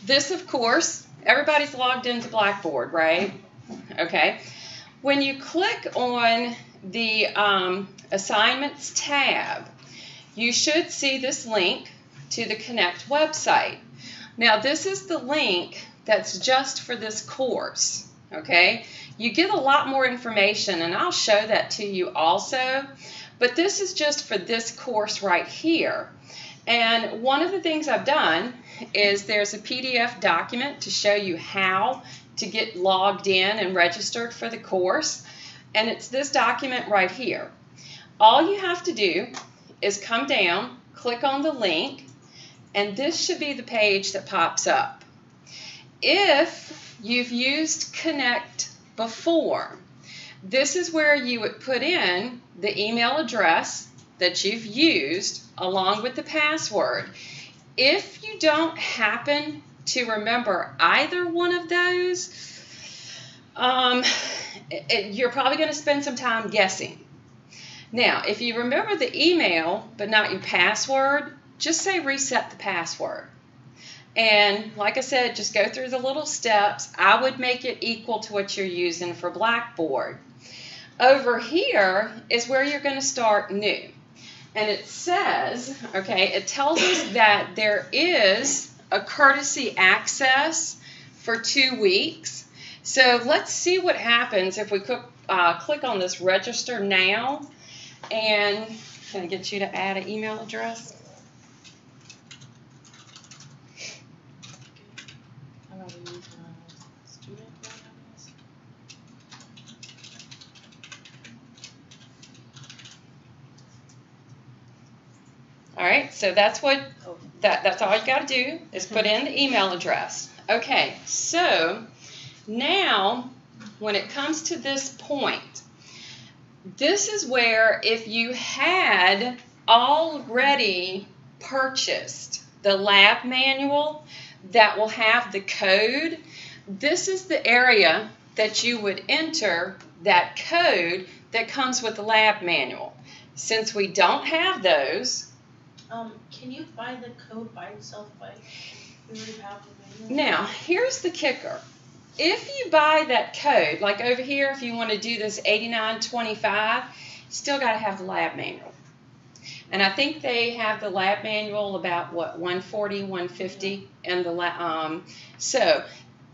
this, of course, everybody's logged into Blackboard, right? Okay. When you click on the Assignments tab, you should see this link to the Connect website. Now, this is the link that's just for this course, okay? You get a lot more information, and I'll show that to you also, but this is just for this course right here. And one of the things I've done is there's a PDF document to show you how to get logged in and registered for the course, and it's this document right here. All you have to do is come down, click on the link, and this should be the page that pops up. If you've used Connect before, this is where you would put in the email address that you've used along with the password. If you don't happen to remember either one of those, you're probably going to spend some time guessing. Now, if you remember the email but not your password, just say reset the password. And like I said, just go through the little steps. I would make it equal to what you're using for Blackboard. Over here is where you're going to start new. And it says, okay, it tells us that there is a courtesy access for 2 weeks. So let's see what happens if we click on this register now. And can I get you to add an email address? All right, so that's what that's all you got to do is put in the email address. Okay, so now when it comes to this point, this is where if you had already purchased the lab manual that will have the code, this is the area that you would enter that code that comes with the lab manual. Since we don't have those, can you buy the code by itself? We already have the manual? Now, here's the kicker. If you buy that code, like over here, if you want to do this 8925, still got to have the lab manual. And I think they have the lab manual about, what, 140, 150? And so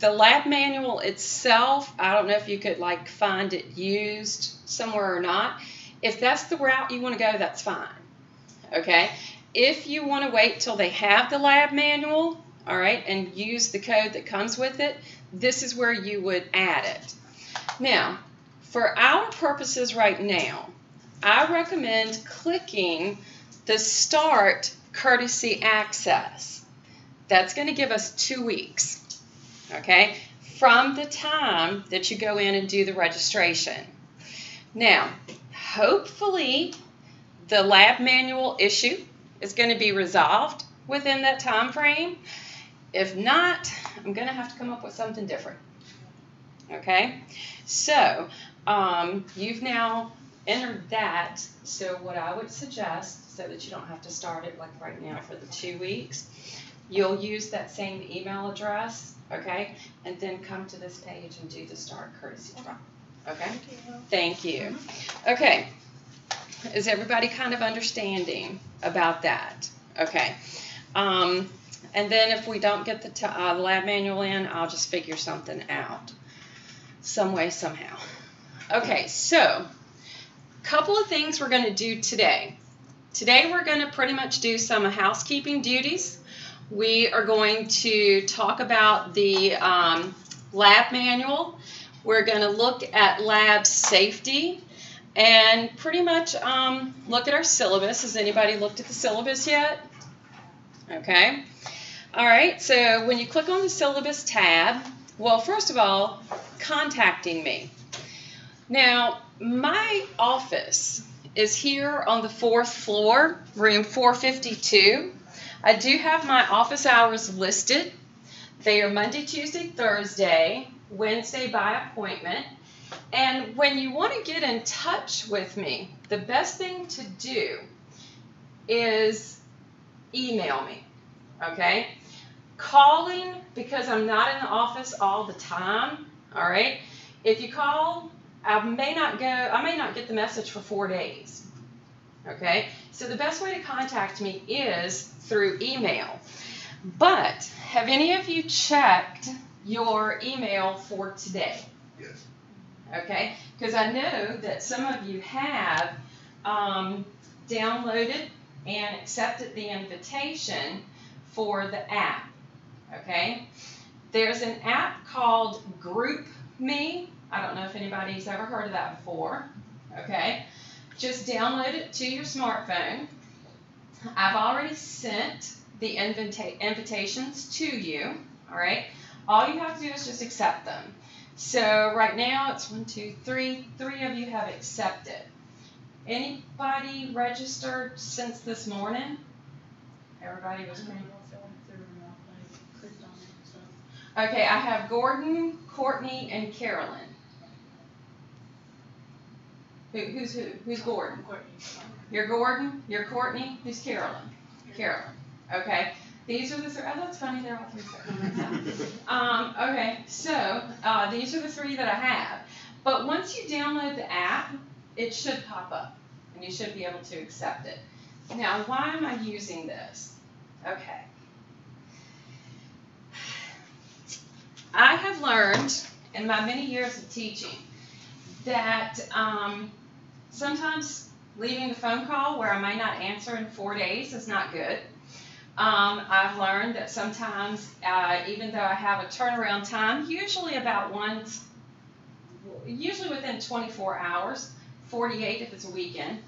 the lab manual itself, I don't know if you could, like, find it used somewhere or not. If that's the route you want to go, that's fine. Okay? If you want to wait till they have the lab manual, all right, and use the code that comes with it, this is where you would add it. Now, for our purposes right now, I recommend clicking the Start Courtesy Access. That's going to give us 2 weeks, okay, from the time that you go in and do the registration. Now, hopefully, the lab manual issue is going to be resolved within that time frame. If not, I'm going to have to come up with something different. Okay? So, you've now entered that. So what I would suggest, so that you don't have to start it like right now for the 2 weeks, you'll use that same email address, okay? And then come to this page and do the Start Courtesy Trial. Okay? Thank you. Okay. Is everybody kind of understanding about that? Okay. And then if we don't get the lab manual in, I'll just figure something out. Some way, somehow. Okay, so a couple of things we're going to do today. Today we're going to pretty much do some housekeeping duties. We are going to talk about the lab manual. We're going to look at lab safety and pretty much look at our syllabus. Has anybody looked at the syllabus yet? Okay. All right, so when you click on the syllabus tab, well, first of all, contacting me. Now, my office is here on the 4th floor, room 452. I do have my office hours listed. They are Monday, Tuesday, Thursday, Wednesday by appointment. And when you want to get in touch with me, the best thing to do is email me, okay? Calling, because I'm not in the office all the time, all right? If you call, I may not get the message for 4 days, okay? So the best way to contact me is through email. But have any of you checked your email for today? Yes. Okay, because I know that some of you have downloaded and accepted the invitation for the app. Okay, there's an app called GroupMe. I don't know if anybody's ever heard of that before. Okay, just download it to your smartphone. I've already sent the invitations to you. All right, all you have to do is just accept them. So right now it's 1, 2, 3. 3 of you have accepted. Anybody registered since this morning? Everybody was pretty. Okay, I have Gordon, Courtney, and Carolyn. Who's who? Who's Gordon? Courtney. You're Gordon. You're Courtney. Who's Carolyn? Carolyn. Okay. These are the 3. Oh, that's funny. They're all 3 separate. Okay, so these are the 3 that I have. But once you download the app, it should pop up, and you should be able to accept it. Now, why am I using this? Okay. I have learned in my many years of teaching that sometimes leaving the phone call where I may not answer in 4 days is not good. I've learned that sometimes, even though I have a turnaround time, usually within 24 hours, 48 if it's a weekend,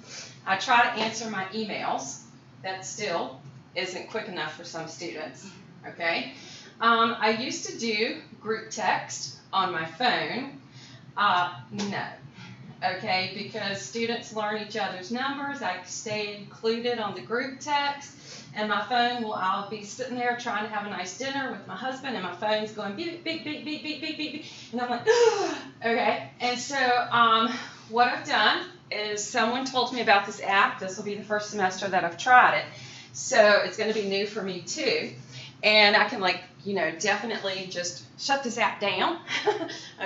I try to answer my emails. That still isn't quick enough for some students, okay? I used to do group text on my phone. No. Okay, because students learn each other's numbers. I stay included on the group text, and my phone I'll be sitting there trying to have a nice dinner with my husband, and my phone's going beep, beep, beep, beep, beep, beep, beep, and I'm like, okay. And so what I've done is someone told me about this app. This will be the first semester that I've tried it, so it's going to be new for me too. And I can definitely just shut this app down,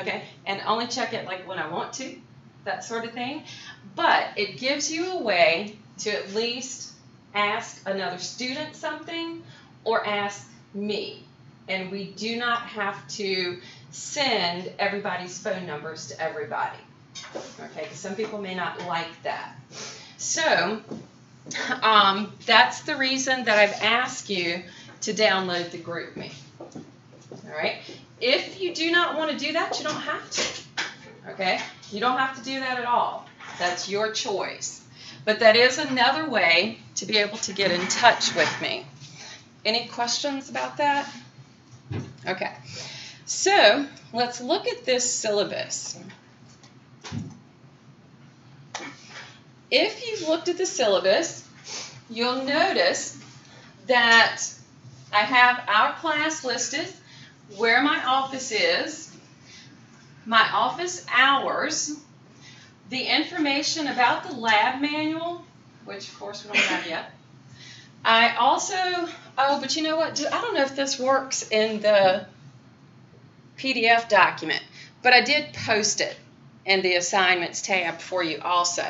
okay, and only check it when I want to. That sort of thing. But it gives you a way to at least ask another student something or ask me. And we do not have to send everybody's phone numbers to everybody. Okay, because some people may not like that. So that's the reason that I've asked you to download the GroupMe. All right. If you do not want to do that, you don't have to. Okay? You don't have to do that at all. That's your choice. But that is another way to be able to get in touch with me. Any questions about that? Okay. So let's look at this syllabus. If you've looked at the syllabus, you'll notice that I have our class listed, where my office is, my office hours, the information about the lab manual, which of course we don't have yet. I also, but you know what, I don't know if this works in the PDF document, but I did post it in the assignments tab for you also.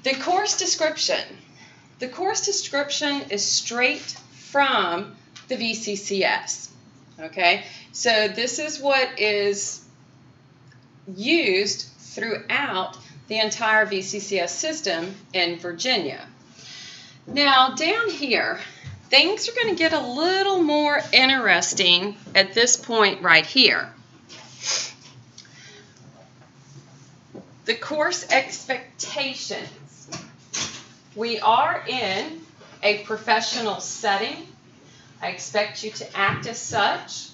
The course description. The course description is straight from the VCCS. Okay, so this is what is used throughout the entire VCCS system in Virginia. Now down here, things are going to get a little more interesting at this point right here. The course expectations. We are in a professional setting. I expect you to act as such.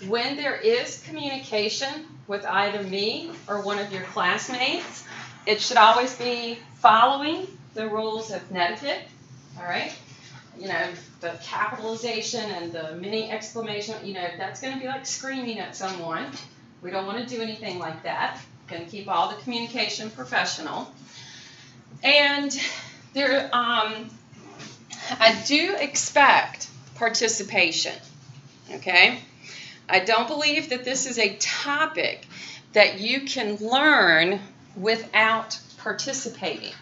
When there is communication with either me or one of your classmates, it should always be following the rules of netiquette, all right? You know, the capitalization and the mini exclamation, you know, that's going to be like screaming at someone. We don't want to do anything like that. Going to keep all the communication professional. And there, I do expect participation, okay? I don't believe that this is a topic that you can learn without participating.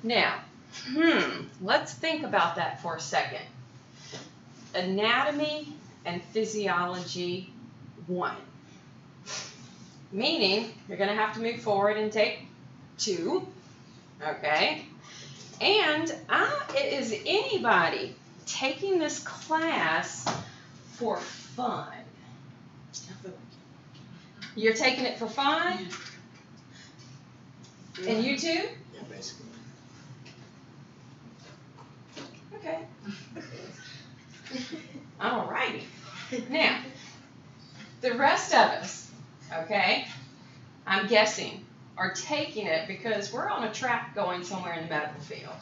Now, let's think about that for a second. Anatomy and Physiology 1. Meaning, you're going to have to move forward and take 2, okay? And is anybody taking this class for fun? You're taking it for fun? Yeah. And you too? Yeah, basically. Okay. All righty. Now, the rest of us, okay, I'm guessing, are taking it because we're on a track going somewhere in the medical field.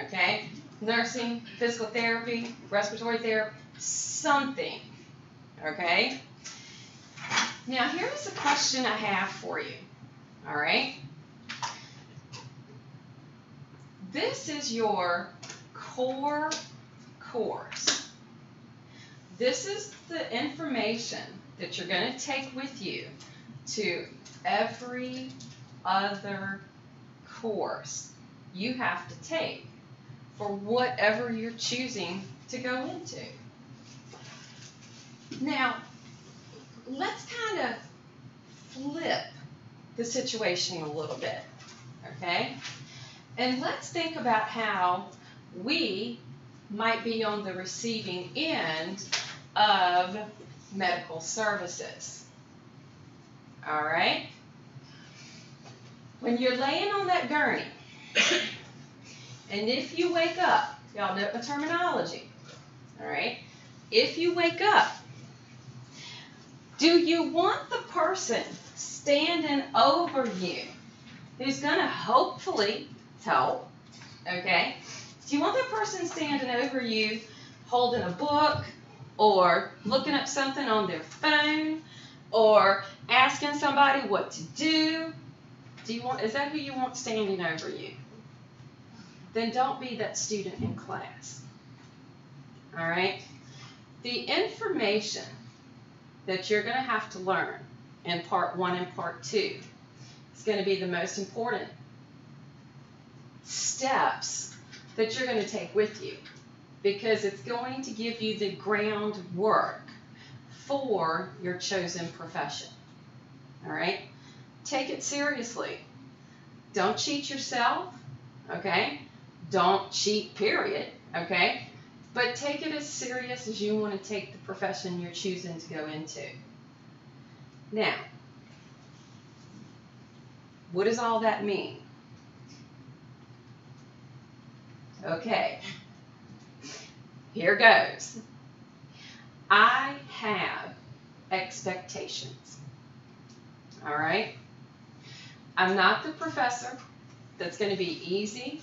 Okay? Nursing, physical therapy, respiratory therapy, something. Okay? Now, here's a question I have for you. All right? This is your core course. This is the information that you're going to take with you to every other course you have to take for whatever you're choosing to go into. Now, let's kind of flip the situation a little bit, okay? And let's think about how we might be on the receiving end of medical services. All right? When you're laying on that gurney, and if you wake up, y'all know the terminology, all right? If you wake up, do you want the person standing over you who's going to hopefully help, okay? Do you want that person standing over you holding a book or looking up something on their phone or asking somebody what to do? Is that who you want standing over you? Then don't be that student in class. All right? The information that you're going to have to learn in part 1 and part 2 is going to be the most important steps that you're going to take with you, because it's going to give you the groundwork for your chosen profession. All right? Take it seriously. Don't cheat yourself, okay? Don't cheat, period, okay? But take it as serious as you want to take the profession you're choosing to go into. Now, what does all that mean? Okay, here goes. I have expectations, all right? I'm not the professor that's going to be easy.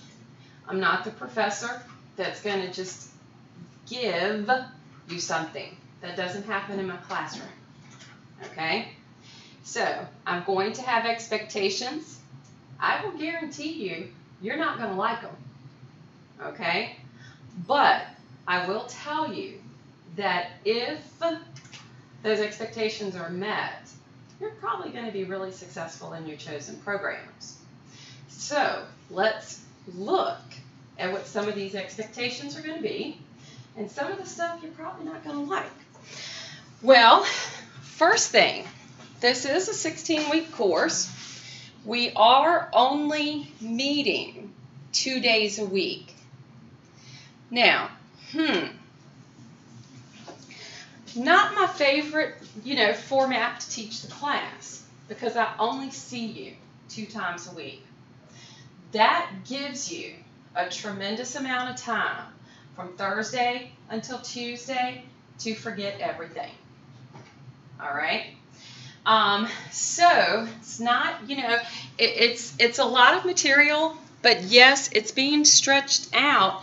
I'm not the professor that's going to just give you something. That doesn't happen in my classroom, okay? So I'm going to have expectations. I will guarantee you, you're not going to like them, okay? But I will tell you that if those expectations are met, you're probably going to be really successful in your chosen programs. So let's look at what some of these expectations are going to be and some of the stuff you're probably not going to like. Well, first thing, this is a 16-week course. We are only meeting 2 days a week. Now, not my favorite, format to teach the class, because I only see you 2 times a week. That gives you a tremendous amount of time from Thursday until Tuesday to forget everything. All right? So it's not, it's a lot of material, but yes, it's being stretched out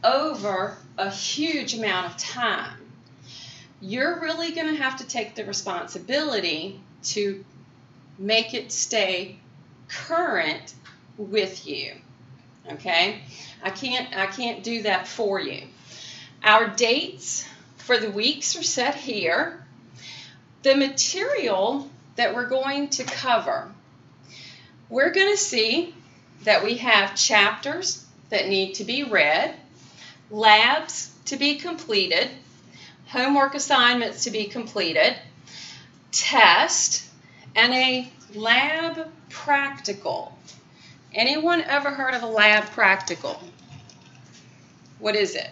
over a huge amount of time. You're really going to have to take the responsibility to make it stay current with you. Okay? I can't do that for you. Our dates for the weeks are set here. The material that we're going to cover, we're going to see that we have chapters that need to be read, labs to be completed, homework assignments to be completed, test, and a lab practical. Anyone ever heard of a lab practical? What is it?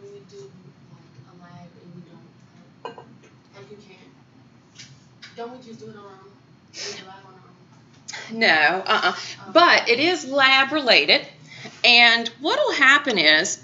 When you do like a lab and you don't, like you can't, don't we just do it on our own? Do the lab on our own? No, but it is lab related. And what will happen is